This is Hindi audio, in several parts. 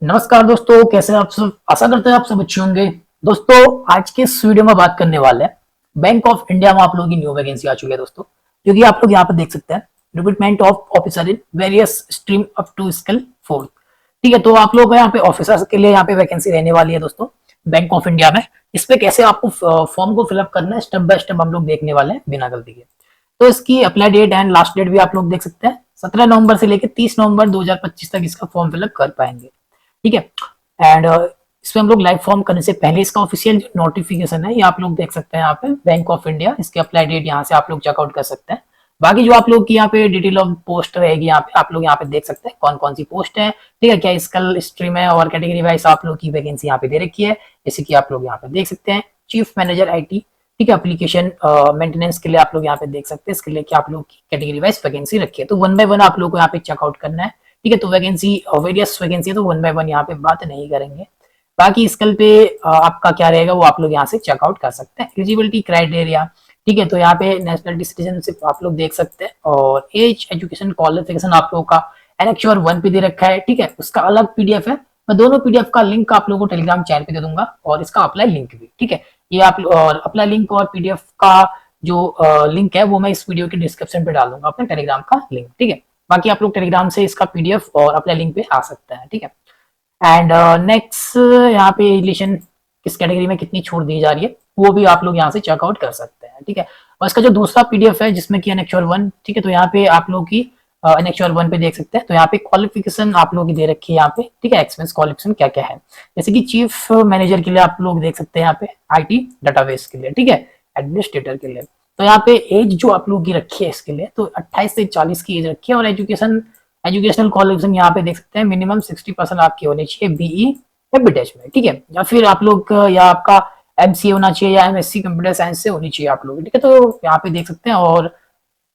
नमस्कार दोस्तों, कैसे हैं आप सब। आशा करते हैं आप सब अच्छे होंगे। दोस्तों, आज के इस वीडियो में बात करने वाले हैं बैंक ऑफ इंडिया में आप लोगों की न्यू वैकेंसी आ चुकी है दोस्तों, जो कि आप लोग यहाँ पे देख सकते हैं। Recruitment of officer in various stream up to skill 4। ठीक है, तो आप लोग यहाँ पे ऑफिसर्स के लिए यहाँ पे वैकेंसी रहने वाली है दोस्तों, बैंक ऑफ इंडिया में। इस पे कैसे आपको फॉर्म को फिलअप करना है स्टेप बाय स्टेप हम लोग देखने वाले हैं बिना गलती के। तो इसकी apply date and last date भी आप लोग देख सकते हैं। 17 नवंबर से लेकर 30 नवंबर 2025 तक इसका फॉर्म फिलअप कर पाएंगे। ठीक है। एंड इसमें हम लोग लाइव फॉर्म करने से पहले इसका ऑफिशियल नोटिफिकेशन है, ये आप लोग देख सकते हैं यहाँ पे, बैंक ऑफ इंडिया। इसके अप्लाई डेट यहाँ से आप लोग चेकआउट कर सकते हैं। बाकी जो आप लोग की यहाँ पे डिटेल ऑफ पोस्ट रहेगी, यहाँ पे आप लोग यहाँ पे देख सकते हैं कौन कौन सी पोस्ट है। ठीक है, क्या स्किल स्ट्रीम है और कैटेगरी वाइज आप लोग की वैकेंसी यहाँ पे दे रखी है, जैसे कि आप लोग यहाँ पे देख सकते हैं चीफ मैनेजर आईटी। ठीक है, एप्लीकेशन मेंटेनेंस के लिए आप लोग यहाँ पे देख सकते हैं, इसके लिए क्या आप लोग की कैटेगरी वाइज वैकेंसी रखी है। तो वन बाय वन आप लोग को यहाँ पे चेकआउट करना है। ठीक है, तो वैकेंसी वेरियस वैकेंसी है, तो वन बाय वन यहाँ पे बात नहीं करेंगे। बाकी स्किल पे आपका क्या रहेगा वो आप लोग यहाँ से चेकआउट कर सकते हैं। एलिजिबिलिटी क्राइटेरिया, ठीक है, तो यहाँ पे नेशनलिटी सिटीजनशिप आप लोग देख सकते हैं, और एज एजुकेशन क्वालिफिकेशन आप लोगों का एनेक्चर 1 पे दे रखा है। ठीक है, उसका अलग पीडीएफ है, मैं दोनों पीडीएफ का लिंक आप लोगों को टेलीग्राम चैनल पे दे दूंगा, और इसका अप्लाई लिंक भी। ठीक है, ये आप और अप्लाई लिंक और पीडीएफ का जो लिंक है वो मैं इस वीडियो के डिस्क्रिप्शन पे डाल दूंगा, अपने टेलीग्राम का लिंक। ठीक है, बाकी आप लोग टेलीग्राम से इसका पीडीएफ और अप्लाई लिंक पे आ सकते हैं। ठीक है, एंड नेक्स्ट यहाँ पे रिलेशन किस कैटेगरी में कितनी छूट दी जा रही है वो भी आप लोग यहाँ से चेकआउट कर सकते हैं। ठीक है, और इसका जो दूसरा पीडीएफ है जिसमें कि एनेक्चर 1, ठीक है, तो यहाँ पे आप लोग की एनेक्चर 1 पे देख सकते हैं। तो यहाँ पे क्वालिफिकेशन आप लोग की दे रखी है यहाँ पे। ठीक है, एक्सपीरियंस क्वालिफिकेशन क्या क्या है, जैसे कि चीफ मैनेजर के लिए आप लोग देख सकते हैं यहाँ पे, आईटी डाटाबेस के लिए, ठीक है, एडमिनिस्ट्रेटर के लिए। तो यहाँ पे एज जो आप लोग की रखी है इसके लिए, तो 28 से 40 की एज रखी है, और एजुकेशनल क्वालिफिकेशन यहाँ पे देख सकते हैं मिनिमम 60% आपकी होनी चाहिए बीई या बीटेच में। ठीक है, या फिर आप लोग या आपका एमसीए होना चाहिए या एमएससी कंप्यूटर साइंस से होनी चाहिए आप लोग। ठीक है, तो यहाँ पे देख सकते हैं, और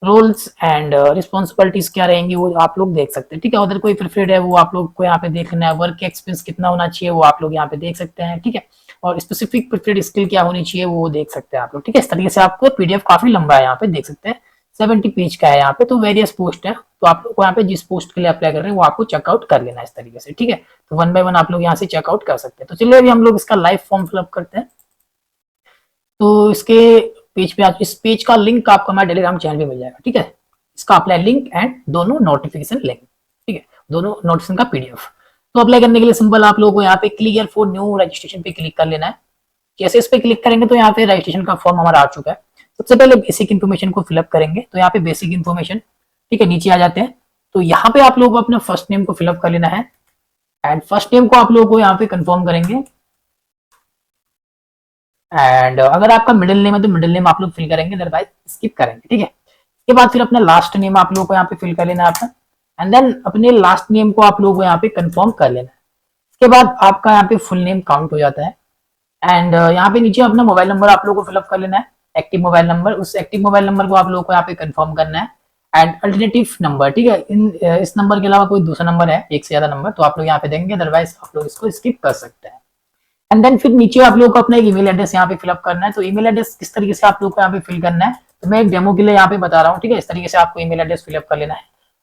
रोल्स एंड रिस्पॉन्सिबिलिटीज क्या रहेंगी वो आप लोग देख सकते हैं। ठीक है, अदर कोई प्रेफर्ड है वो आप लोग को यहाँ पे देखना है। वर्क एक्सपीरियंस कितना होना चाहिए वो आप लोग यहाँ पे देख सकते हैं। ठीक है, और स्पेसिफिक प्रेफर्ड स्किल क्या होनी चाहिए वो देख सकते हैं आप लोग। ठीक है, इस तरीके से आपको पीडीएफ काफी लंबा है, यहाँ पे देख सकते हैं 70 पेज का है यहाँ पे। तो वेरियस पोस्ट है, तो आप लोग को यहाँ पे जिस पोस्ट के लिए अप्लाई कर रहे हैं वो आपको चेकआउट कर लेना है इस तरीके से। ठीक है, तो वन बाय वन आप लोग यहाँ से चेकआउट कर सकते हैं। तो चलिए अभी हम लोग इसका लाइव फॉर्म फिलअप करते हैं। तो इसके पेज पे इस पेज का लिंक आपको हमारे टेलीग्राम चैनल पे मिल जाएगा। ठीक है, इसका अप्लाई लिंक एंड दोनों नोटिफिकेशन लिंक। ठीक है, दोनों नोटिफिकेशन का पीडीएफ। तो अप्लाई करने के लिए सिंपल आप लोगों को यहाँ पे क्लियर फॉर न्यू रजिस्ट्रेशन पे क्लिक कर लेना है। जैसे इस पे क्लिक करेंगे तो यहाँ पे रजिस्ट्रेशन का फॉर्म हमारा आ चुका है। सबसे पहले बेसिक इन्फॉर्मेशन को फिलअप करेंगे, तो यहाँ पे बेसिक इन्फॉर्मेशन, ठीक है, नीचे आ जाते हैं। तो यहाँ पे आप लोगों को अपना फर्स्ट नेम को फिलअप कर लेना है, एंड फर्स्ट नेम को आप लोगों को यहाँ पे कंफर्म करेंगे। एंड अगर आपका मिडिल नेम है तो मिडिल नेम आप लोग फिल करेंगे, अदरवाइज स्किप करेंगे। ठीक है, इसके बाद फिर अपना लास्ट नेम आप लोगों को यहाँ पे फिल कर लेना है अपना, एंड देन अपने लास्ट नेम को आप लोगों को यहाँ पे कंफर्म कर लेना है। इसके बाद आपका यहाँ पे फुल नेम काउंट हो जाता है, एंड यहाँ पे नीचे अपना मोबाइल नंबर आप लोगों को फिलअप कर लेना है, एक्टिव मोबाइल नंबर। उस एक्टिव मोबाइल नंबर को आप लोगों को यहाँ पे कंफर्म करना है, एंड अल्टरनेटिव नंबर। ठीक है, इस नंबर के अलावा कोई दूसरा नंबर है, एक से ज्यादा नंबर, तो आप लोग यहाँ पे देंगे, अदरवाइज आप लोग इसको स्किप कर सकते हैं। एंड देन फिर नीचे आप लोगों को अपना एक ईमेल एड्रेस यहाँ पे फिलअप करना है। तो ईमेल एड्रेस किस तरीके से आप लोगों को यहाँ पे फिल करना है, तो मैं एक डेमो के लिए यहाँ पे बता रहा हूँ। ठीक है, इस तरीके से आपको ईमेल एड्रेस फिलअप कर लेना है,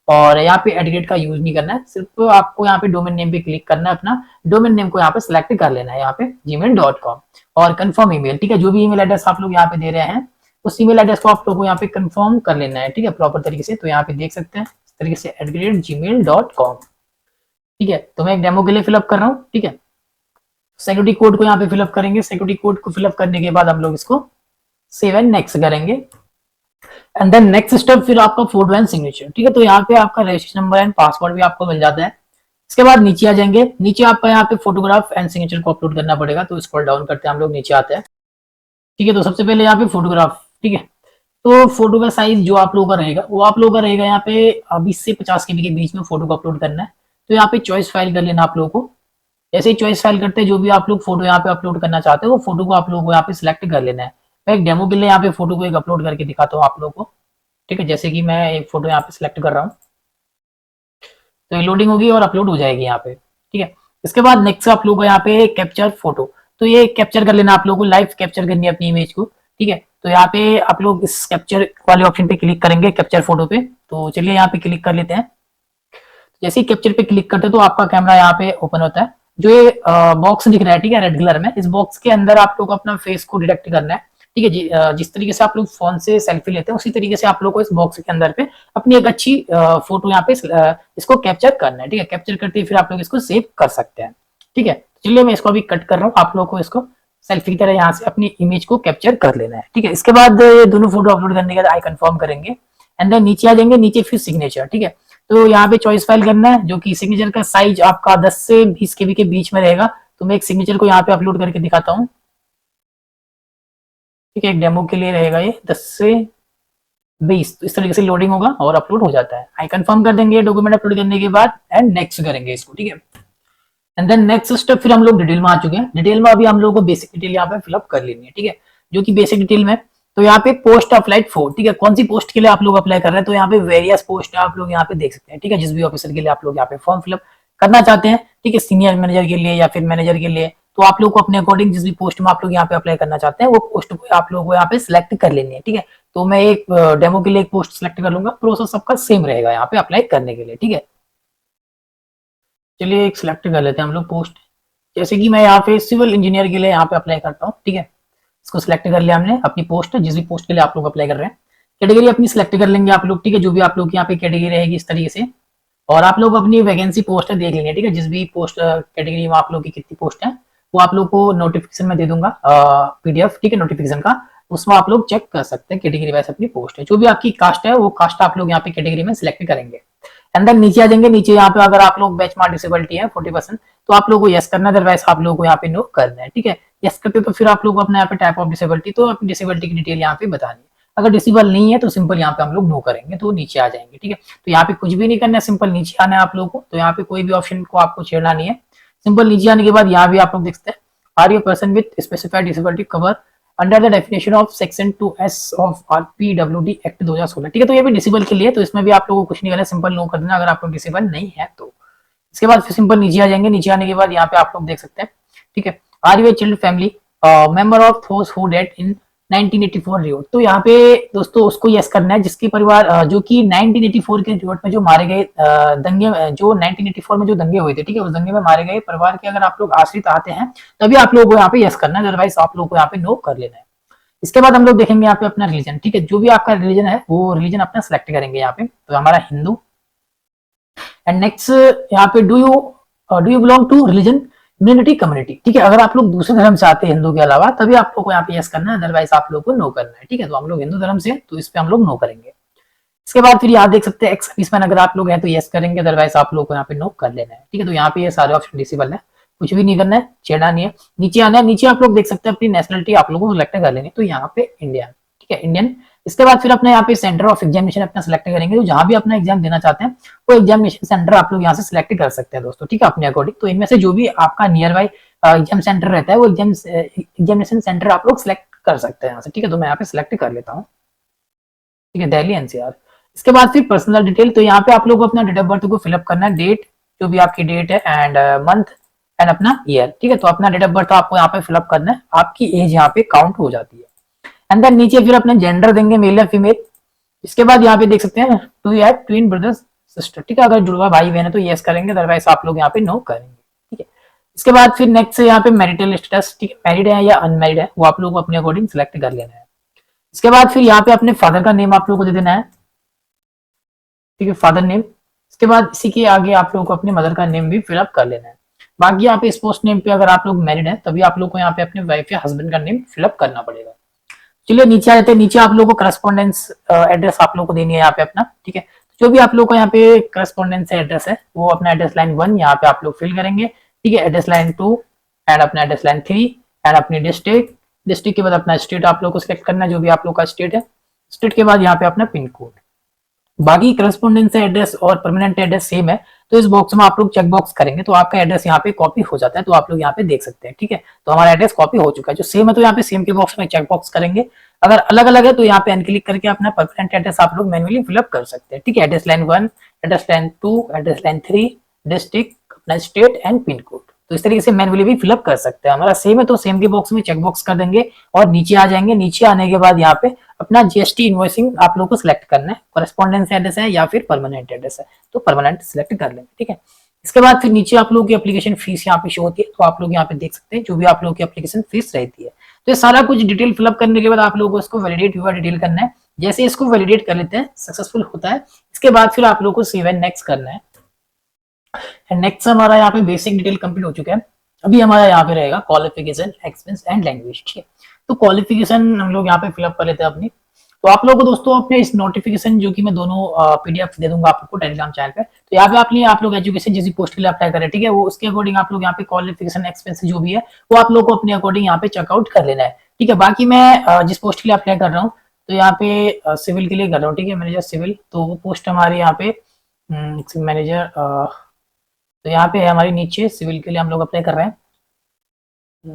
और यहाँ पे एडिट का यूज नहीं करना है, सिर्फ आपको यहाँ पे डोमेन नेम पे क्लिक करना है, अपना डोमेन नेम को यहाँ पे सिलेक्ट कर लेना है, यहाँ पे gmail.com, और कंफर्म ईमेल। ठीक है, जो भी ईमेल एड्रेस आप लोग यहाँ पे दे रहे हैं उस ईमेल एड्रेस को आप लोग को यहाँ पे कंफर्म कर लेना है। ठीक है, प्रॉपर तरीके से। तो यहाँ पे देख सकते हैं इस तरीके से @gmail.com। ठीक है, तो मैं एक डेमो के लिए फिलअप कर रहा हूँ। ठीक है, सिक्योरिटी कोड को यहाँ पे फिलअप करेंगे। सिक्योरिटी कोड को फिलअप करने के बाद हम लोग इसको सेव एंड नेक्स्ट करेंगे, एंड देन नेक्स्ट स्टेप फिर आपका फोटो एंड सिग्नेचर। ठीक है, तो यहाँ पे आपका रजिस्ट्रेशन नंबर एंड पासवर्ड भी आपको मिल जाता है। इसके बाद नीचे आ जाएंगे, नीचे आपका यहाँ पे फोटोग्राफ एंड सिग्नेचर को अपलोड करना पड़ेगा। तो स्क्रॉल डाउन करते हैं हम लोग, नीचे आते हैं। ठीक है, तो सबसे पहले यहाँ पे फोटोग्राफ। ठीक है, तो फोटो का साइज जो आप लोगों का रहेगा वो आप लोगों का रहेगा यहाँ पे 20 से 50 KB के बीच में फोटो को अपलोड करना है। तो यहाँ पे चॉइस फाइल कर लेना आप लोगों को। जैसे ही चॉइस फाइल करते हैं, जो भी आप लोग फोटो यहाँ पे अपलोड करना चाहते हो वो फोटो को आप लोगों को यहाँ पे सिलेक्ट कर लेना है। मैं एक डेमो के लिए यहाँ पे फोटो को एक अपलोड करके दिखाता हूँ आप लोगों को। ठीक है, जैसे कि मैं एक फोटो यहाँ पे सिलेक्ट कर रहा हूँ, तो ये लोडिंग होगी और अपलोड हो जाएगी यहाँ पे। ठीक है, इसके बाद नेक्स्ट आप लोगों को यहाँ पे कैप्चर फोटो, तो ये कैप्चर कर लेना आप लोगों को, लाइव कैप्चर करनी है अपनी इमेज को। ठीक है, तो यहाँ पे आप लोग इस कैप्चर वाले ऑप्शन पे क्लिक करेंगे, कैप्चर फोटो पे। तो चलिए यहाँ पे क्लिक कर लेते हैं। जैसे ही कैप्चर पे क्लिक करते हो तो आपका कैमरा यहाँ पे ओपन होता है। जो ये बॉक्स दिख रहा है, ठीक है, रेड कलर में, इस बॉक्स के अंदर आप लोग अपना फेस को डिटेक्ट करना है, ठीक है जी। जिस तरीके से आप लोग फोन से सेल्फी लेते हैं उसी तरीके से आप लोग को इस बॉक्स के अंदर पे अपनी एक अच्छी फोटो यहाँ पे इसको कैप्चर करना है, ठीक है। कैप्चर करते ही फिर आप लोग इसको सेव कर सकते हैं, ठीक है। चलिए मैं इसको अभी कट कर रहा हूँ, आप लोग को इसको सेल्फी की तरह यहाँ से अपनी इमेज को कैप्चर कर लेना है, ठीक है। इसके बाद ये दोनों फोटो अपलोड करने के बाद आई कंफर्म करेंगे एंड देन नीचे आ जाएंगे, नीचे फिर सिग्नेचर, ठीक है। तो यहाँ पे चॉइस फाइल करना है, जो कि सिग्नेचर का साइज आपका 10 से 20 केबी के बीच में रहेगा। तो मैं एक सिग्नेचर को यहाँ पे अपलोड करके दिखाता हूँ, ठीक है। एक डेमो के लिए रहेगा ये 10 से 20, तो इस तरीके से लोडिंग होगा और अपलोड हो जाता है। आई कंफर्म कर देंगे डॉक्यूमेंट अपलोड करने के बाद एंड नेक्स्ट करेंगे इसको, ठीक है। एंड देन नेक्स्ट स्टेप, फिर हम लोग डिटेल में आ चुके हैं। डिटेल में अभी हम लोगों को बेसिक डिटेल यहाँ पे फिलअप कर लेनी है, ठीक है। जो कि बेसिक डिटेल में, तो यहाँ पे पोस्ट अप्लाइड फॉर, ठीक है, कौन सी पोस्ट के लिए आप लोग अप्लाई कर रहे हैं, तो यहाँ पे वेरियस पोस्ट आप लोग यहाँ पे देख सकते हैं, ठीक है। जिस भी ऑफिसर के लिए आप लोग यहाँ पे फॉर्म फिलअप करना चाहते हैं, ठीक है, सीनियर मैनेजर के लिए या फिर मैनेजर के लिए, तो आप लोग को अपने अकॉर्डिंग जिस भी पोस्ट में आप लोग यहाँ पे अप्लाई करना चाहते हैं वो पोस्ट को आप लोग को यहाँ पे सिलेक्ट कर लेनी है, ठीक है। तो मैं एक डेमो के लिए एक पोस्ट सिलेक्ट कर लूंगा, प्रोसेस सबका सेम रहेगा यहाँ पे अप्लाई करने के लिए, ठीक है। चलिए एक सिलेक्ट कर लेते हैं हम लोग पोस्ट। जैसे कि मैं यहाँ पे सिविल इंजीनियर के लिए यहाँ पे अप्लाई करता हूँ, ठीक है। इसको सिलेक्ट कर लिया हमने, अपनी पोस्ट जिस भी पोस्ट के लिए आप लोग अप्लाई कर रहे हैं। कैटेगरी अपनी सिलेक्ट कर लेंगे आप लोग, ठीक है, जो भी आप लोग यहाँ पे कैटेगरी रहेगी इस तरीके से। और आप लोग अपनी वैकेंसी पोस्ट देख लेंगे, ठीक है, जिस भी पोस्ट कैटेगरी में आप लोग की कितनी पोस्ट है वो आप लोग को नोटिफिकेशन में दे दूंगा, पीडीएफ, ठीक है, नोटिफिकेशन का। उसमें आप लोग चेक कर सकते हैं कैटेगरी वाइज अपनी पोस्ट है। जो भी आपकी कास्ट है वो कास्ट आप लोग यहाँ पे कैटेगरी में सिलेक्ट करेंगे। एंड देन नीचे आ जाएंगे, नीचे यहाँ पे अगर आप लोग बेंचमार्क डिसेबिलिटी है 40%, तो आप लोग को यस करना है, अदरवाइज आप लोग को यहाँ पे नो करना है, ठीक है। यस करते तो फिर आप लोग अपने यहाँ पे टाइप ऑफ डिसेबिलिटी, तो अपनी डिसेबिलिटी की डिटेल यहाँ पे बतानी है। अगर डिसेबल नहीं है तो सिंपल यहाँ पे हम लोग नो करेंगे, तो नीचे आ जाएंगे, ठीक है। तो यहाँ पे कुछ भी नहीं करना है, सिंपल नीचे आना है आप लोगों को। तो यहाँ पे कोई भी ऑप्शन को आपको छेड़ना नहीं है। सिंपल नीचे आने के बाद यहाँ भी आप लोग देखते हैं, are you person with specified disability cover under the definition of section 2S of RPWD act 2016, ठीक है। तो ये भी डिसेबल के लिए, तो इसमें भी आप लोगों को कुछ नहीं करना, सिंपल नो कर देना अगर आप लोग डिसेबल नहीं है तो। इसके बाद फिर सिंपल नीचे आ जाएंगे, नीचे आने के बाद यहाँ पे आप लोग देख सकते हैं, ठीक है, are you a child family member of those who dead in 1984 riot. तो यहाँ पे दोस्तों उसको यस करना है जिसके परिवार जो कि 1984 के रिवोट में जो मारे गए दंगे, जो 1984 में जो दंगे हुए थे, ठीक है, उस दंगे में मारे गए परिवार के अगर आप लोग आश्रित आते हैं तभी आप लोगों को यहाँ पे यस करना है, अदरवाइज आप लोग को यहाँ पे नो कर लेना है। इसके बाद हम लोग देखेंगे यहाँ पे अपना रिलीजन, ठीक है, जो भी आपका रिलीजन है वो रिलीजन अपना सेलेक्ट करेंगे यहाँ पे। तो हमारा हिंदू। एंड नेक्स्ट यहाँ पे do you belong to religion minority community, ठीक है। अगर आप लोग दूसरे धर्म से आते हैं हिंदू के अलावा तभी आप लोग को यहाँ पे यस करना है, अदरवाइज आप लोग को नो करना है, ठीक है। तो हम लोग हिंदू धर्म से, तो इस पे हम लोग नो करेंगे। इसके बाद फिर यहाँ देख सकते हैं एक्स सर्विसमैन अगर आप लोग हैं तो यस करेंगे, अदरवाइज आप लोग को यहाँ पे नो कर लेना है, ठीक है। तो यहाँ पे ये सारे ऑप्शन डिसेबल है, कुछ भी नहीं करना है, छेड़ना नहीं है। नीचे आना है, नीचे आप लोग देख सकते हैं अपनी नेशनलिटी आप लोगों को सिलेक्ट कर लेंगे, तो यहाँ पे इंडियन, ठीक है, इंडियन। इसके बाद फिर अपने यहाँ पे सेंटर ऑफ एग्जामिनेशन अपना सिलेक्ट करेंगे, तो जहां भी अपना एग्जाम देना चाहते हैं वो एग्जामिनेशन सेंटर आप लोग यहाँ से सिलेक्ट कर सकते हैं दोस्तों, ठीक है, अपने अकॉर्डिंग। तो इनमें से जो भी आपका नियर बाई एग्जाम सेंटर रहता है वो एग्जामिनेशन सेंटर आप लोग सिलेक्ट कर सकते हैं यहाँ से, ठीक है। तो मैं यहाँ पे सिलेक्ट कर लेता हूँ, ठीक है, दिल्ली एनसीआर। इसके बाद फिर पर्सनल डिटेल, तो यहाँ पे आप लोग अपना डेट ऑफ बर्थ को फिलअप करना है, डेट जो भी आपकी डेट है एंड मंथ एंड अपना ईयर, ठीक है। तो अपना डेट ऑफ बर्थ आपको यहाँ पे फिलअप करना है, आपकी एज यहाँ पे काउंट हो जाती है। एंड देन नीचे फिर अपने जेंडर देंगे, मेल या फीमेल। इसके बाद यहाँ पे देख सकते हैं do you have twin brothers sister, ठीक है, अगर जुड़वा भाई बहन है तो यस करेंगे, अदरवाइज आप लोग यहाँ पे नो करेंगे, ठीक है। इसके बाद फिर नेक्स्ट यहाँ पे मैरिटल स्टेटस, ठीक है, मैरिड है या अनमैरिड है वो आप लोग को अपने अकॉर्डिंग सिलेक्ट कर लेना है। इसके बाद फिर यहाँ पे अपने फादर का नेम आप लोग को दे देना है, ठीक है, फादर नेम। इसके बाद इसी के आगे आप लोगों को अपने मदर का नेम भी फिलअप कर लेना है। बाकी यहाँ पे स्पोर्ट्स नेम पे अगर आप लोग मैरिड है तभी आप लोग को यहाँ पे अपने वाइफ या हस्बैंड का नेम फिलअप करना पड़ेगा। चलिए नीचे आ जाते हैं, नीचे आप लोगों को करस्पॉन्डेंस एड्रेस आप लोग को देनी है यहाँ पे अपना, ठीक है। जो भी आप लोग को यहाँ पे करस्पॉन्डेंस एड्रेस है वो अपना एड्रेस लाइन 1 यहाँ पे आप लोग फिल करेंगे, ठीक है, एड्रेस लाइन 2 एंड अपना एड्रेस लाइन 3 एंड अपनी डिस्ट्रिक्ट के बाद अपना स्टेट आप लोग को सिलेक्ट करना है, जो भी आप लोग का स्टेट है। स्टेट के बाद यहाँ पे अपना पिन कोड। बाकी करस्पॉन्डेंस एड्रेस और परमानेंट एड्रेस सेम है, तो इस बॉक्स में आप लोग चेक बॉक्स करेंगे तो आपका एड्रेस यहाँ पे कॉपी हो जाता है, तो आप लोग यहाँ पे देख सकते हैं, ठीक है। तो हमारा एड्रेस कॉपी हो चुका है, जो सेम है तो यहाँ पे सेम के बॉक्स में चेक बॉक्स करेंगे। अगर अलग अलग है तो यहाँ पे अनक्लिक करके अपना परमानेंट एड्रेस आप लोग मैन्युअली फिलअप कर सकते हैं, ठीक है। Address line 1, address line 2, address line 3, district, अपना स्टेट एंड पिन कोड, तो इस तरीके से मैनुअली भी फिलअप कर सकते हैं। हमारा सेम है तो सेम के बॉक्स में चेक बॉक्स कर देंगे और नीचे आ जाएंगे। नीचे आने के बाद यहाँ पे अपना जीएसटी इनवॉइसिंग आप लोगों को सिलेक्ट करना है, कॉरेस्पॉन्डेंस एड्रेस है या फिर परमानेंट एड्रेस है, तो परमानेंट सिलेक्ट कर लेंगे। ठीक है, इसके बाद फिर नीचे आप लोगों की एप्लीकेशन फीस यहाँ पे शो होती है, तो आप लोग यहाँ पे देख सकते हैं जो भी आप लोगों की एप्लीकेशन फीस रहती है। तो ये सारा कुछ डिटेल फिलअप करने के बाद आप लोगों को इसको वैलिडेट हुआ डिटेल करना है। जैसे इसको वैलिडेट कर लेते हैं, सक्सेसफुल होता है, इसके बाद फिर आप लोगों को सेव एंड नेक्स्ट करना है। नेक्स्ट हमारा यहाँ पे बेसिक डिटेल कंप्लीट हो चुका है। अभी हमारा यहाँ पे रहेगा क्वालिफिकेशन, एक्सपीरियंस एंड लैंग्वेज। ठीक है, तो क्वालिफिकेशन हम लोग यहाँ पे फिलअप कर लेते हैं अपनी। तो आप लोगों को दोस्तों अपने इस नोटिफिकेशन जो कि मैं दोनों पीडीएफ दे दूंगा आप लोग को टेलीग्राम चैनल पे, तो यहाँ पे आप लोग एजुकेशन जैसी पोस्ट के लिए अप्लाई करें। ठीक है, वो उसके अकॉर्डिंग आप लोग यहाँ पे क्वालिफिकेशन, एक्सपीरियंस जो भी है वो आप लोग को अपने अकॉर्डिंग यहाँ पे चेकआउट कर लेना है। ठीक है, बाकी मैं जिस पोस्ट के लिए अप्लाई कर रहा हूँ तो यहाँ पे सिविल के लिए कर रहा हूँ। ठीक है, मैनेजर सिविल, तो वो पोस्ट हमारे यहाँ पे मैनेजर, तो यहाँ पे हमारी नीचे सिविल के लिए हम लोग अप्लाई कर रहे हैं।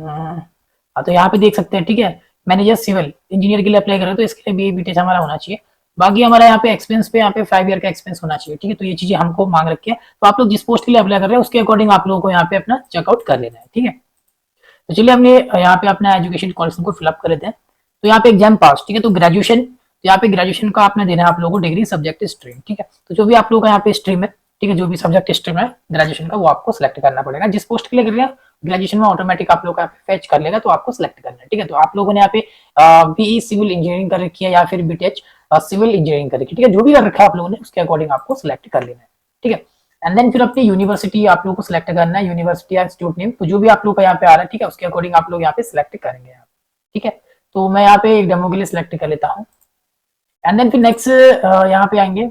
हाँ, तो यहाँ पे देख सकते हैं। ठीक है, मैनेजर सिविल इंजीनियर के लिए अप्लाई कर रहे हैं, तो इसके लिए बीए बीटेक हमारा होना चाहिए। बाकी हमारा यहाँ पे एक्सपेंस पे यहाँ पे 5 ईयर का एक्सपेंस होना चाहिए। ठीक है, तो ये चीजें हमको मांग रखी है। तो आप लोग जिस पोस्ट के लिए अप्लाई कर रहे हैं उसके अकॉर्डिंग आप लोगों को यहाँ पे अपना चेकआउट कर लेना है। ठीक है, तो चलिए हमने यहाँ पे अपना एजुकेशन क्वालिफिकेशन को फिलअप कर लेते हैं। तो यहाँ पे एग्जाम पास। ठीक है, तो ग्रेजुएशन, तो यहाँ पे ग्रेजुएशन का आपने देना है आप लोगों को डिग्री सब्जेक्ट स्ट्रीम। ठीक है, तो जो भी आप लोगों का यहाँ पे स्ट्रीम है, ठीक है, जो भी सब्जेक्ट स्ट्रीम है ग्रेजुएशन का वो आपको सिलेक्ट करना पड़ेगा। जिस पोस्ट के लिए कर रहे हैं ग्रेजुएशन में ऑटोमेटिक आप लोग का फेच कर लेगा, तो आपको सिलेक्ट करना है। ठीक है, तो आप लोगों ने यहाँ पे बीई सिविल इंजीनियरिंग कर रखी है या फिर बीटेच सिविल इंजीनियरिंग कर रखी है। ठीक है, जो भी कर रखा है आप लोगों ने उसके अकॉर्डिंग आपको सिलेक्ट कर लेना है। ठीक है, एंड देन फिर अपनी यूनिवर्सिटी आप लोग को सिलेक्ट करना है, यूनिवर्सिटी या इंस्टीट्यूट नेम, तो जो भी आप लोग का यहाँ पे आ रहा है, ठीक है, उसके अकॉर्डिंग आप लोग यहाँ पे सिलेक्ट करेंगे। ठीक है, तो मैं यहाँ पे एक डेमो के लिए सिलेक्ट कर लेता हूँ। एंड देन फिर नेक्स्ट यहाँ पे आएंगे।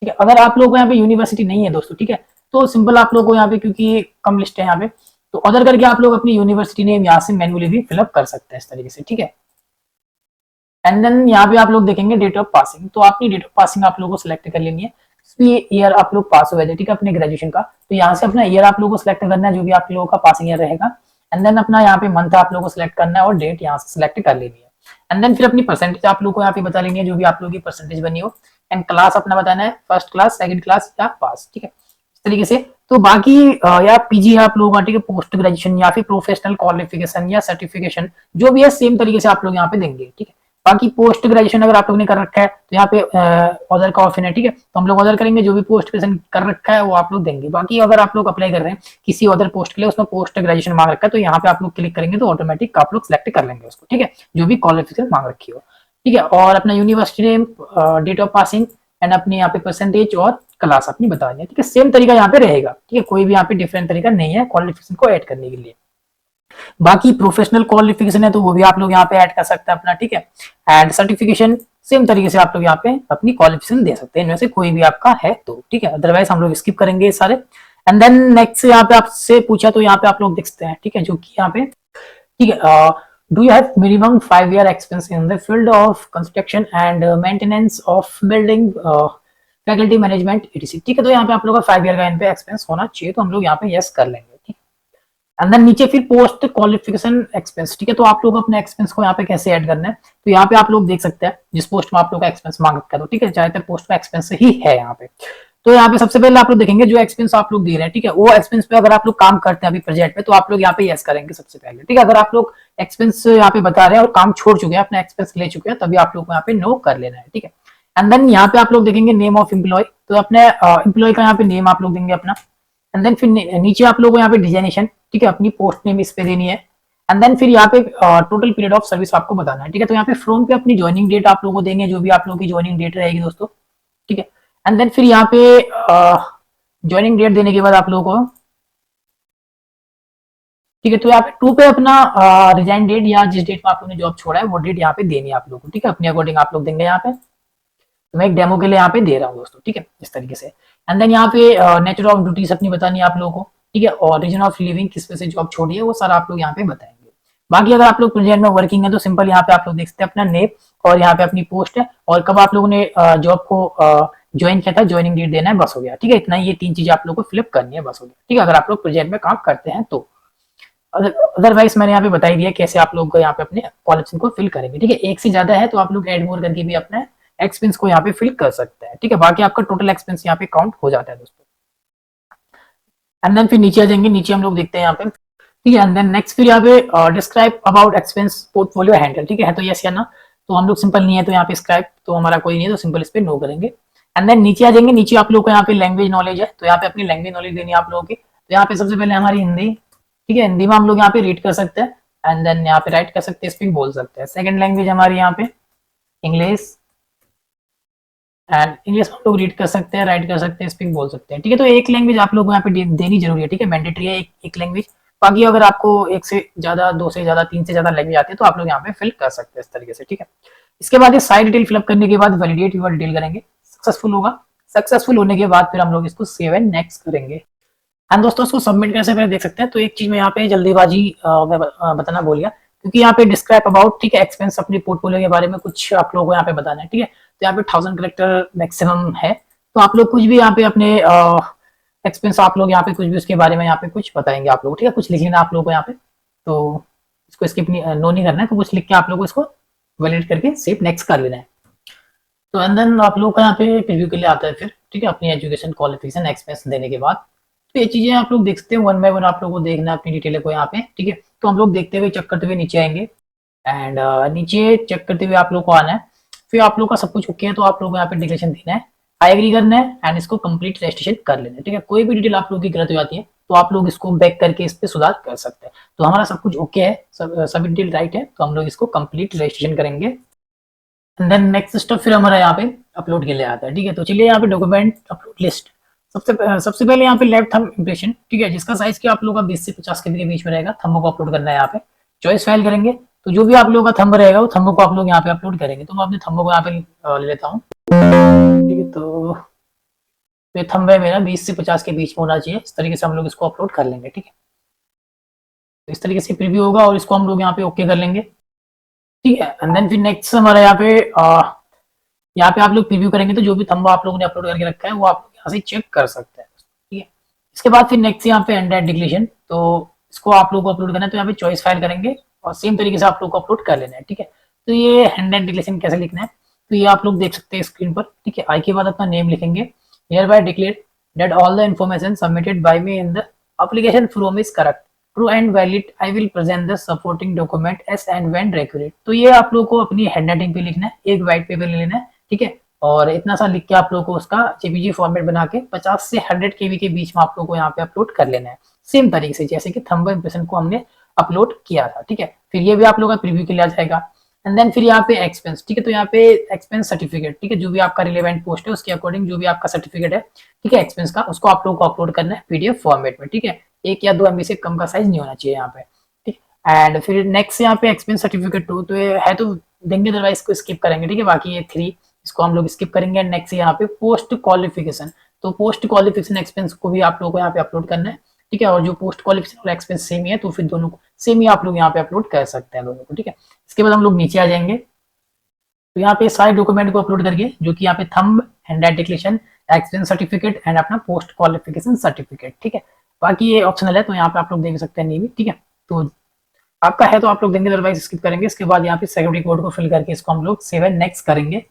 ठीक है, अगर आप लोगों को यहाँ पे यूनिवर्सिटी नहीं है दोस्तों, ठीक है, तो सिंपल आप लोगों को यहाँ पे, क्योंकि कम लिस्ट है यहाँ पे, तो अदर करके आप लोग अपनी यूनिवर्सिटी नेम यहाँ से मैन्युअली भी फिलअप कर सकते हैं इस तरीके से। ठीक है, एंड देन यहाँ पे आप लोग देखेंगे डेट ऑफ पासिंग, तो अपनी डेट ऑफ पासिंग आप लोगों को सिलेक्ट कर लेनी है। ईयर आप लोग पास हुए थे, ठीक है, अपने ग्रेजुएशन का, तो यहाँ से अपना ईयर आप लोगों को सिलेक्ट करना है जो भी आप लोगों का पासिंग ईयर रहेगा। एंड देन अपना यहाँ पे मंथ आप लोगों को सिलेक्ट करना है और डेट यहाँ से सिलेक्ट कर लेनी है। एंड देन फिर अपनी परसेंटेज आप लोगों को यहाँ पे बता लेनी है जो भी आप लोगों की परसेंटेज बनी हो। एंड क्लास अपना बताना है, फर्स्ट क्लास, सेकंड क्लास या पास। ठीक है, इस तरीके से। तो बाकी या पीजी है आप लोगों का, ठीक है, पोस्ट ग्रेजुएशन या फिर प्रोफेशनल क्वालिफिकेशन या सर्टिफिकेशन जो भी है सेम तरीके से आप लोग यहाँ पे देंगे। ठीक है, बाकी पोस्ट ग्रेजुएशन अगर आप लोग ने कर रखा है तो यहाँ पे अदर का ऑप्शन है। ठीक है, तो हम लोग अदर करेंगे, जो भी पोस्ट ग्रेजुएशन कर रखा है वो आप लोग देंगे। बाकी अगर आप लोग अप्लाई कर रहे हैं किसी अदर पोस्ट के लिए, उसमें पोस्ट ग्रेजुएशन मांग रखा है, तो यहाँ पे आप लोग क्लिक करेंगे तो ऑटोमेटिक आप लोग सिलेक्ट कर लेंगे उसको। ठीक है, जो भी क्वालिफिकेशन मांग रखी हो। ठीक है, और अपना university name, date of passing and अपने यहाँ पे परसेंटेज और क्लास अपनी बता दें। ठीक है, सेम तरीका यहाँ पे रहेगा। ठीक है, कोई भी यहाँ पे डिफरेंट तरीका नहीं है क्वालिफिकेशन को ऐड करने के लिए। बाकी प्रोफेशनल क्वालिफिकेशन है तो वो भी आप लोग यहाँ पे ऐड कर सकते हैं अपना। ठीक है, एंड सर्टिफिकेशन सेम तरीके से आप लोग यहाँ पे अपनी क्वालिफिकेशन दे सकते हैं, इनमें से कोई भी आपका है तो। ठीक है, अदरवाइज हम लोग स्किप करेंगे सारे। एंड देन नेक्स्ट यहाँ पे आपसे पूछा तो यहाँ पे आप लोग देख सकते हैं। ठीक है, जो कि यहाँ पे, ठीक है, do you have minimum 5 year experience in the field of construction and maintenance of building, faculty management etc। ठीक है, तो यहाँ पे आप लोगों का 5 ईयर का इन पे एक्सपीरियंस होना चाहिए, तो हम लोग यहाँ पे यस कर लेंगे। ठीक, एंड देन नीचे फिर पोस्ट क्वालिफिकेशन एक्सपेंस। ठीक है, तो आप लोग अपने एक्सपेंस को यहाँ पे कैसे ऐड करना है, तो यहाँ पे आप लोग देख सकते हैं जिस पोस्ट में आप लोग का एक्सपेंस मांग रखा है, तो ठीक है, ज्यादातर पोस्ट का एक्सपेंस ही है यहाँ पे। तो यहाँ पे सबसे पहले आप लोग देखेंगे जो एक्सपेंस आप लोग दे रहे हैं, ठीक है, वो एक्सपेंस पे अगर आप लोग काम करते हैं अभी प्रोजेक्ट में, तो आप लोग यहाँ पे यस करेंगे सबसे पहले। ठीक है, अगर आप लोग एक्सपेंस यहाँ पे बता रहे हैं और काम छोड़ चुके हैं, अपना एक्सपेंस ले चुके हैं, तभी आप लोग को यहाँ पे नो कर लेना है। ठीक है, एंड देन यहाँ पे आप लोग देखेंगे नेम ऑफ एम्प्लॉय, तो अपने एम्प्लॉय का यहाँ पे नेम आप लोग देंगे अपना। एंड देन फिर नीचे आप लोगों को यहाँ पे डिजाइनेशन, ठीक है, अपनी पोस्ट नेम इस पे देनी है। एंड देन फिर यहाँ पे टोटल पीरियड ऑफ सर्विस आपको बताना है। ठीक है, तो यहाँ पे फ्रॉम पे अपनी ज्वाइनिंग डेट आप लोगों को देंगे, जो भी आप लोगों की ज्वाइनिंग डेट रहेगी दोस्तों। ठीक है, एंड देन फिर यहाँ पे ज्वाइनिंग डेट देने के बाद आप लोगों को, ठीक है, तो यहाँ पे टू पे अपना रिजाइन डेट या जिस डेट में आप लोगों ने जॉब छोड़ा है वो डेट यहाँ पे देनी है आप लोगों को। ठीक है, अपने अकॉर्डिंग आप लोग देंगे यहाँ पे। तो मैं एक डेमो के लिए यहाँ पे दे रहा हूँ दोस्तों। ठीक है, इस तरीके से। एंड देन यहाँ पे नेचर ऑफ ड्यूटीज अपनी बतानी है आप लोगों को। ठीक है, और रीजन ऑफ लिविंग किस पे से जॉब छोड़ी है वो सारा आप लोग यहाँ पे बताएंगे। बाकी अगर आप लोग प्रोजेक्ट में वर्किंग है तो सिंपल यहाँ पे आप लोग देख सकते हैं अपना नेम और यहाँ पे अपनी पोस्ट है और कब आप लोगों ने जॉब को ज्वाइन किया था, ज्वाइनिंग डेट देना है, बस हो गया। ठीक है, इतना ये 3 चीजें आप लोग को फिलअप करनी है, बस हो गया। ठीक है, अगर आप लोग प्रोजेक्ट में काम करते हैं तो। अदरवाइज मैंने यहाँ पे बताई दिया कैसे आप लोग यहाँ पे अपने क्वालिफिकेशन को फिल करेंगे। ठीक है, एक से ज्यादा है तो आप लोग एड मोर करके भी अपना एक्सपेंस को यहाँ पे फिल कर सकते हैं। ठीक है, बाकी आपका टोटल एक्सपेंस यहाँ पे काउंट हो जाता है दोस्तों। एंड देन फिर नीचे आ जाएंगे, नीचे हम लोग देखते हैं यहाँ पे, ठीक है। एंड देन नेक्स्ट फिर यहाँ पे describe about expense portfolio handle, ठीक है। तो यस या ना, तो हम लोग सिंपल नहीं है तो यहाँ पे स्क्राइब तो हमारा कोई नहीं है, तो सिंपल इस पे नो करेंगे। एंड देन नीचे आ जाएंगे, नीचे आप लोग को यहाँ पे लैंग्वेज नॉलेज है, तो यहाँ पे अपनी लैंग्वेज नॉलेज देनी है आप लोगों की। तो यहाँ पे सबसे पहले हमारी हिंदी, ठीक है, हिंदी में हम लोग यहाँ पे रीड कर सकते हैं, एंड देन यहाँ पे राइट कर सकते हैं, स्पीक बोल सकते हैं। सेकंड लैंग्वेज हमारी यहाँ पे इंग्लिश, एंड इंग्लिश हम लोग रीड कर सकते हैं, राइट कर सकते हैं, स्पीक बोल सकते हैं, ठीक है। तो एक लैंग्वेज आप लोग को यहाँ पे देनी जरूरी है, ठीक है, मैंडेटरी है एक लैंग्वेज। बाकी अगर आपको एक से ज्यादा, दो से ज्यादा, तीन से ज्यादा लैंग्वेज आती है तो आप लोग यहाँ पे फिल कर सकते हैं इस तरीके से, ठीक है। इसके बाद ये साइड डिटेल फिलअप करने के बाद वैलिडेट यूर डिटेल करेंगे, सक्सेसफुल होगा। सक्सेसफुल होने के बाद फिर हम लोग इसको सेव एंड नेक्स्ट करेंगे। एंड दोस्तों इसको सबमिट करने से पहले देख सकते हैं, तो एक चीज में यहाँ पे जल्दीबाजी मैं बताना भूल गया, क्योंकि यहाँ पे डिस्क्राइब अबाउट, ठीक है, एक्सपेंस अपनी पोर्टफोलियो के बारे में कुछ आप लोगों को यहाँ पे बताना है, ठीक है। तो यहाँ पे 1000 करेक्टर मैक्सिमम है, तो आप लोग कुछ भी यहाँ पे अपने एक्सपेंस आप लोग यहाँ पे कुछ भी उसके बारे में यहाँ पे कुछ बताएंगे आप लोग, ठीक है। कुछ लिख लेना आप लोग को यहाँ पे, तो इसको स्किप नहीं, नो नहीं करना है, तो कुछ लिख के आप लोग को इसको वैलिडेट करके सेव नेक्स्ट कर लेना है। तो एंड देन आप लोग का यहाँ पे प्रीव्यू के लिए आता है फिर, ठीक है, अपनी एजुकेशन क्वालिफिकेशन एक्सपेंस देने के बाद। तो ये चीजें आप लोग देख सकते हैं, वन बाय वन आप लोग को देखना है अपनी डिटेल को यहाँ पे, ठीक है। तो हम लोग देखते हुए चेक करते हुए नीचे आएंगे, एंड नीचे चेक करते हुए आप लोग को आना है। फिर आप लोग का सब कुछ ओके है तो आप लोग को यहाँ पे डिक्लेरेशन देना है, आई एग्री करना है, एंड इसको कंप्लीट रजिस्ट्रेशन कर लेना है, ठीक है। कोई भी डिटेल आप लोग की गलत हो जाती है तो आप लोग इसको बैक करके इस पे सुधार कर सकते हैं। तो हमारा सब कुछ ओके है, सभी डिटेल राइट है, तो हम लोग इसको कंप्लीट रजिस्ट्रेशन करेंगे। एंड देन नेक्स्ट स्टेप फिर हमारा यहाँ पे अपलोड के लिए आता है, ठीक है। तो चलिए यहाँ पे डॉक्यूमेंट अपलोड लिस्ट, सबसे पहले यहाँ पे लेफ्ट थंब इंप्रेशन, ठीक है, जिसका साइज क्या आप लोगों का 20 से 50 के बीच में रहेगा, थंब को अपलोड करना है। यहाँ पे चॉइस फाइल करेंगे, तो जो भी आप लोगों का थंब रहेगा वो थंब को आप लोग यहाँ पे अपलोड करेंगे। तो मैं अपने थंब को यहाँ पे ले लेता हूँ, ठीक है। तो ये थंब है मेरा 20 से 50 के बीच में होना चाहिए, इस तरीके से हम लोग इसको अपलोड कर लेंगे, ठीक है। तो इस तरीके से प्रीव्यू होगा और इसको हम लोग यहाँ पे ओके कर लेंगे, ठीक है। एंड देन फिर नेक्स्ट हमारा यहाँ पे आप लोग प्रीव्यू करेंगे तो जो भी थंबा आप लोगों ने अपलोड करके रखा है वो आप लोग यहाँ से चेक कर सकते हैं, ठीक है। इसके बाद फिर नेक्स्ट यहाँ पे एंड्रॉइड डिक्लेरेशन, तो इसको आप लोग को अपलोड करना है, तो यहाँ पे चॉइस फाइल करेंगे और सेम तरीके से आप लोग को अपलोड कर लेना है, ठीक है। तो ये एंड्रॉइड डिक्लेरेशन कैसे लिखना है, तो ये आप लोग देख सकते हैं स्क्रीन पर, ठीक है। आई के बाद अपना नेम लिखेंगे, here bye declare that all the information submitted by me in the application form is correct, true and valid, I will present the supporting document S and when required. तो ये आप लोग को अपनी हैंड राइटिंग पे लिखना है, एक व्हाइट पेपर ले लेना है, ठीक है। और इतना सा लिख के आप लोग को उसका जेपीजी फॉर्मेट बना के 50 से 100 केबी के बीच में आप लोग को यहाँ पे अपलोड कर लेना है, सेम तरीके से जैसे कि थंब इंप्रेशन को हमने अपलोड किया था, ठीक है। फिर ये भी आप लोग का प्रीव्यू के लिए आ जाएगा। एंड देन फिर यहाँ पे एक्सपेंस, ठीक है। तो यहाँ पे एक्सपेंस सर्टिफिकेट, ठीक है, जो भी आपका रिलेवेंट पोस्ट है उसके अकॉर्डिंग जो भी आपका सर्टिफिकेट है, ठीक है, एक्सपेंस का, उसको आप लोग को अपलोड करना है पीडीएफ फॉर्मेट में, ठीक है। 1 या 2 MB से कम का साइज नहीं होना चाहिए यहाँ पे, ठीक। एंड फिर नेक्स्ट यहाँ पे एक्सपेंस सर्टिफिकेट 2 तो ये है तो देंगे, अदरवाइज इसको स्किप करेंगे, ठीक है। बाकी ये 3 इसको हम लोग स्किप करेंगे। नेक्स्ट यहाँ पे पोस्ट क्वालिफिकेशन, तो पोस्ट क्वालिफिकेशन एक्सपेंस को भी आप लोगों को यहाँ पे अपलोड करना है, ठीक है। और जो पोस्ट क्वालिफिकेशन और एक्सपेंस सेम ही है तो फिर दोनों को सेम ही आप लोग यहाँ पे अपलोड कर सकते हैं दोनों को, ठीक है। इसके बाद हम लोग नीचे आ जाएंगे, तो यहाँ पे सारे डॉक्यूमेंट को अपलोड करके जो कि यहाँ पे thumb, hand declaration, expense certificate and अपना पोस्ट क्वालिफिकेशन सर्टिफिकेट, ठीक है। बाकी ये ऑप्शनल है तो यहाँ पे आप लोग देख सकते हैं नहीं भी, ठीक है। तो आपका है तो आप लोग देंगे, अदरवाइज स्किप करेंगे। इसके बाद यहाँ पे सिक्योरिटी कोड को फिल करके इसको हम लोग सेव एंड नेक्स्ट करेंगे,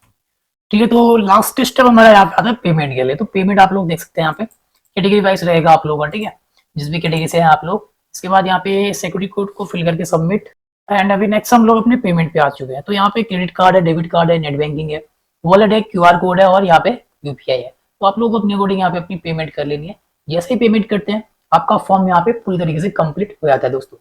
ठीक है। तो लास्ट स्टेप हमारा यहाँ पे आता है पेमेंट के लिए। तो पेमेंट आप लोग देख सकते हैं यहाँ पे कैटेगरी वाइज रहेगा आप लोगों का, ठीक है, जिस भी कैटेगरी से है आप लोग। इसके बाद यहाँ पे सिक्योरिटी कोड को फिल करके सबमिट, एंड अभी नेक्स्ट हम लोग अपने पेमेंट पे आ चुके हैं। तो यहाँ पे क्रेडिट कार्ड है, डेबिट कार्ड है, नेट बैंकिंग है, वॉलेट है, क्यूआर कोड है और यहाँ पे यूपीआई है। तो आप लोग अपने अकॉर्डिंग यहाँ पे अपनी पेमेंट कर लेनी है। जैसे ही पेमेंट करते हैं आपका फॉर्म यहाँ पे पूरी तरीके से कंप्लीट हो जाता है दोस्तों।